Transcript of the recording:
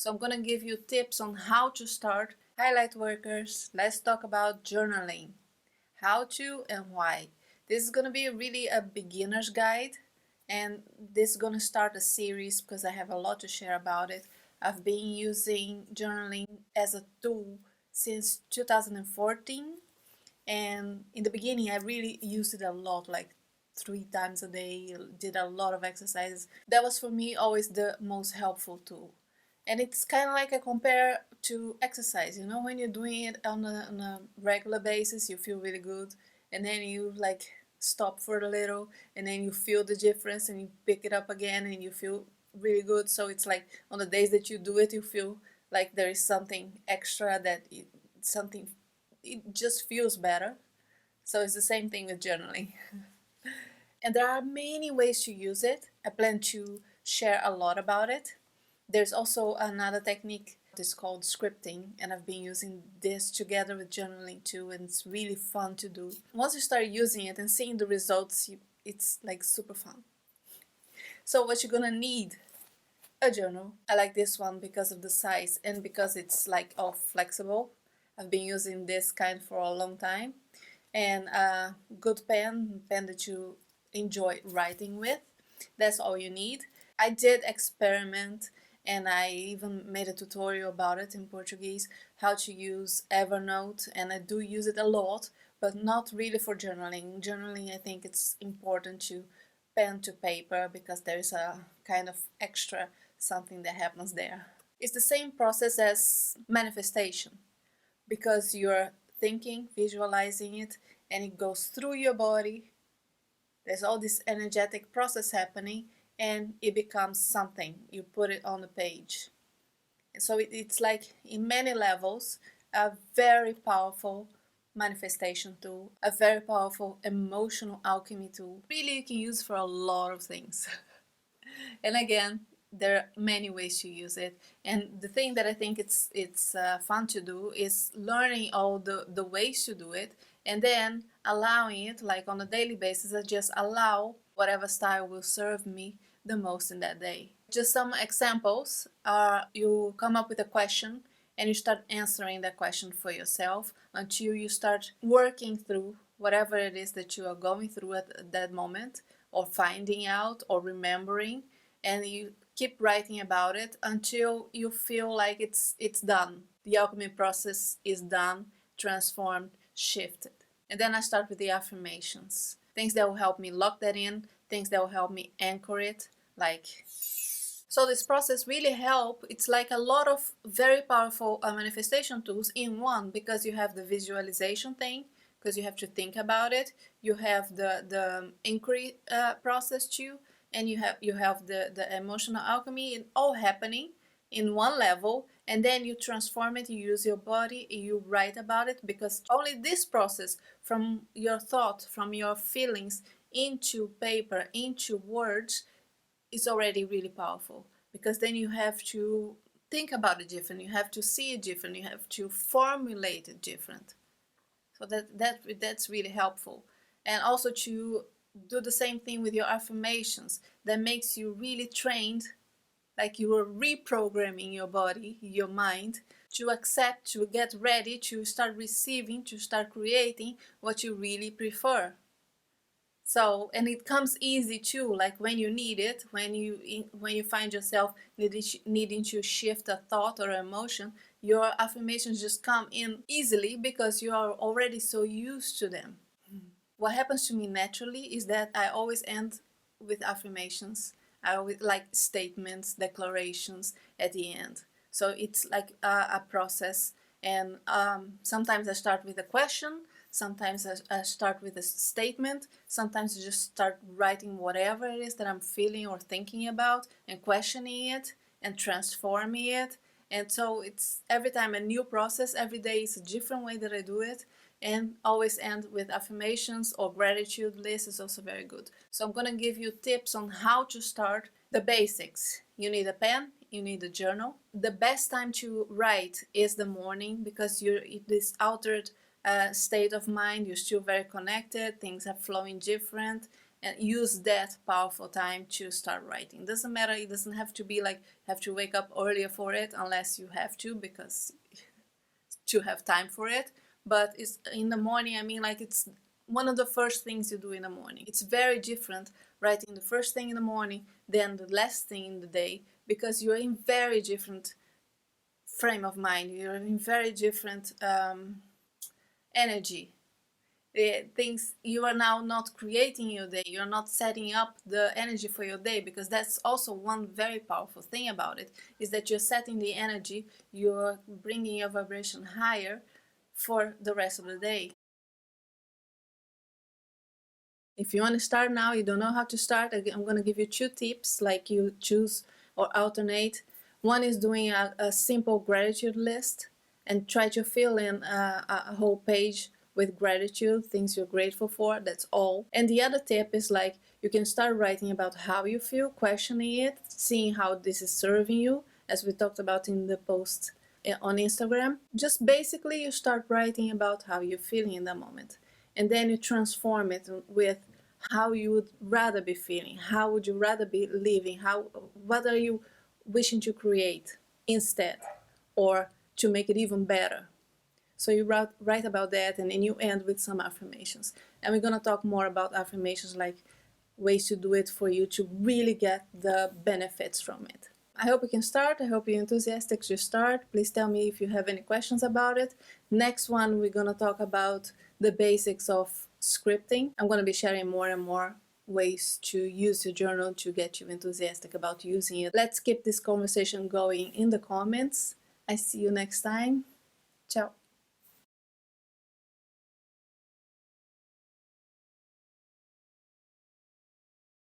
So I'm gonna give you tips on how to start. Highlight workers, let's talk about journaling. How to and why. This is gonna be really a beginner's guide, and this is gonna start a series because I have a lot to share about it. I've been using journaling as a tool since 2014, and in the beginning I really used it a lot, like 3 times a day, did a lot of exercises. That was for me always the most helpful tool. And it's kind of like I compare to exercise, you know, when you're doing it on a regular basis, you feel really good, and then you like stop for a little, and then you feel the difference, and you pick it up again, and you feel really good. So it's like on the days that you do it, you feel like there is something extra something, it just feels better. So it's the same thing with journaling. And there are many ways to use it. I plan to share a lot about it. There's also another technique that's called scripting, and I've been using this together with journaling too, and it's really fun to do. Once you start using it and seeing the results, it's like super fun. So what you're gonna need: a journal. I like this one because of the size and because it's like all flexible. I've been using this kind for a long time. And a good pen that you enjoy writing with. That's all you need. I did experiment, and I even made a tutorial about it in Portuguese, how to use Evernote, and I do use it a lot, but not really for journaling. Journaling, I think it's important to pen to paper because there's a kind of extra something that happens there. It's the same process as manifestation, because you're thinking, visualizing it, and it goes through your body. There's all this energetic process happening, and it becomes something. You put it on the page. And so it's like, in many levels, a very powerful manifestation tool, a very powerful emotional alchemy tool. Really, you can use for a lot of things. And again, there are many ways to use it, and the thing that I think it's fun to do is learning all the ways to do it, and then allowing it, like on a daily basis. I just allow whatever style will serve me the most in that day. Just some examples are: you come up with a question and you start answering that question for yourself until you start working through whatever it is that you are going through at that moment, or finding out, or remembering, and you keep writing about it until you feel like it's done. The alchemy process is done, transformed, shifted. And then I start with the affirmations. Things that will help me lock that in, things that will help me anchor it, like. So this process really helps. It's like a lot of very powerful manifestation tools in one, because you have the visualization thing, because you have to think about it. You have the inquiry process too, and you have the emotional alchemy, and all happening in one level. And then you transform it, you use your body, you write about it, because only this process, from your thought, from your feelings into paper, into words, is already really powerful, because then you have to think about it different, you have to see it different, you have to formulate it different. So that's really helpful. And also to do the same thing with your affirmations. That makes you really trained, like you are reprogramming your body, your mind, to accept, to get ready, to start receiving, to start creating what you really prefer. So, and it comes easy too, like when you need it, when you find yourself needing to shift a thought or emotion, your affirmations just come in easily because you are already so used to them. What happens to me naturally is that I always end with affirmations. I always like statements, declarations at the end. So it's like a process. And sometimes I start with a question, sometimes I start with a statement, sometimes I just start writing whatever it is that I'm feeling or thinking about, and questioning it and transforming it. And so it's every time a new process, every day is a different way that I do it. And always end with affirmations, or gratitude list is also very good. So I'm gonna give you tips on how to start. The basics: you need a pen, you need a journal. The best time to write is the morning, because you're in this altered state of mind, you're still very connected, things are flowing different, and use that powerful time to start writing. Doesn't matter, it doesn't have to be like have to wake up earlier for it, unless you have to, because to have time for it. But it's in the morning, I mean, like, it's one of the first things you do in the morning. It's very different writing the first thing in the morning than the last thing in the day, because you're in very different frame of mind, you're in very different energy. Things, you are now not creating your day, you're not setting up the energy for your day, because that's also one very powerful thing about it, is that you're setting the energy, you're bringing your vibration higher for the rest of the day. If you want to start now, you don't know how to start, I'm going to give you 2 tips, like you choose or alternate. One is doing a simple gratitude list and try to fill in a whole page with gratitude, things you're grateful for, that's all. And the other tip is, like, you can start writing about how you feel, questioning it, seeing how this is serving you, as we talked about in the post on Instagram. Just basically you start writing about how you're feeling in the moment, and then you transform it with how you would rather be feeling, how would you rather be living, what are you wishing to create instead, or to make it even better. So you write about that, and then you end with some affirmations. And we're going to talk more about affirmations, like ways to do it for you to really get the benefits from it. I hope you can start. I hope you're enthusiastic to start. Please tell me if you have any questions about it. Next one, we're going to talk about the basics of scripting. I'm going to be sharing more and more ways to use your journal to get you enthusiastic about using it. Let's keep this conversation going in the comments. I see you next time. Ciao.